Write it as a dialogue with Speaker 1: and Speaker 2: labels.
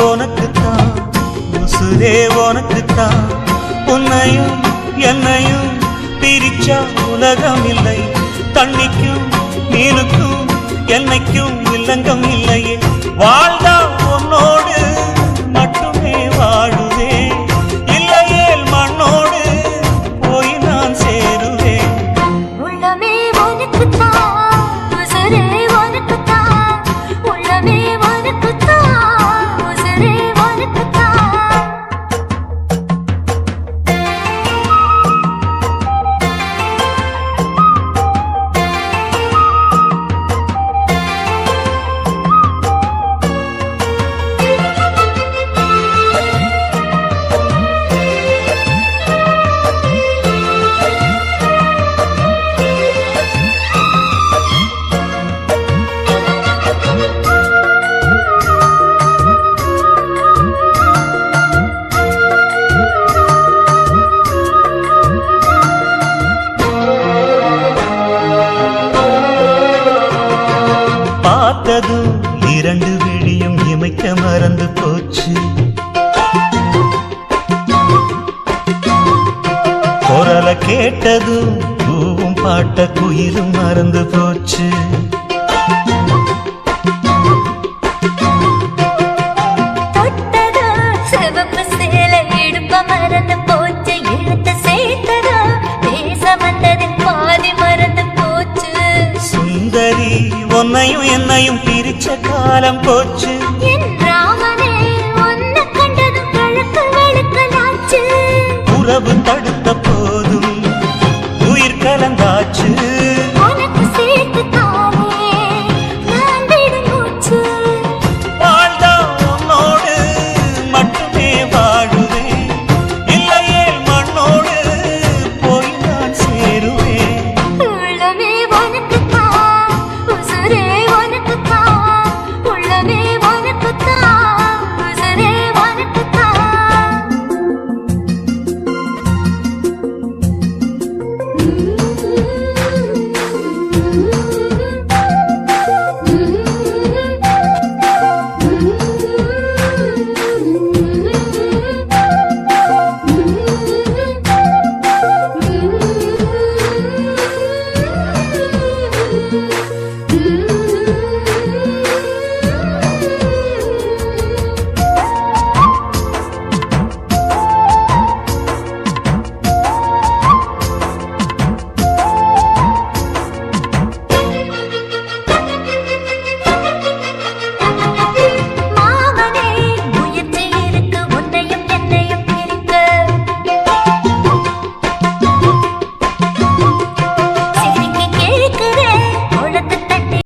Speaker 1: உனக்குத்தான் உசுரே உனக்குத்தான் உன்னையும் என்னையும் பிரிச்சா உலகம் இல்லை தண்ணிக்கும் மீனுக்கும் என்னைக்கும் வில்லங்கம் இல்லையே வாழ்ந்தா உன்னோடு மட்டுமே வாழுவேன் இல்லையேல் மண்ணோடு போய் நான் சேருவேன்
Speaker 2: உள்ளமே உனக்குத்தான் உசுரே உனக்குத்தான் உள்ளமே உனக்குத்தான் உசுரே உனக்குத்தான்
Speaker 1: பார்த்ததும் இரண்டு விழியும் இமைக்க மறந்து போச்சு குரலை கேட்டதும் பூவும் பாட்ட குயிலும் மறந்து போச்சு
Speaker 2: தொட்டதோ சிவப்பு சேலை இடுப்ப மறந்து போச்சு இழுத்து சேர்த்ததோ பேச வந்ததில் பாதி மறந்து போச்சு
Speaker 1: சுந்தரி உன்னையும் என்னையும் பிரிச்ச காலம் போச்சு
Speaker 2: என் ராமனே உன்னை கண்டதும் கழுக்கு வெளுக்கலாச்சு
Speaker 1: உறவு தடுத்த போதும் உயிர் கலந்தாச்சு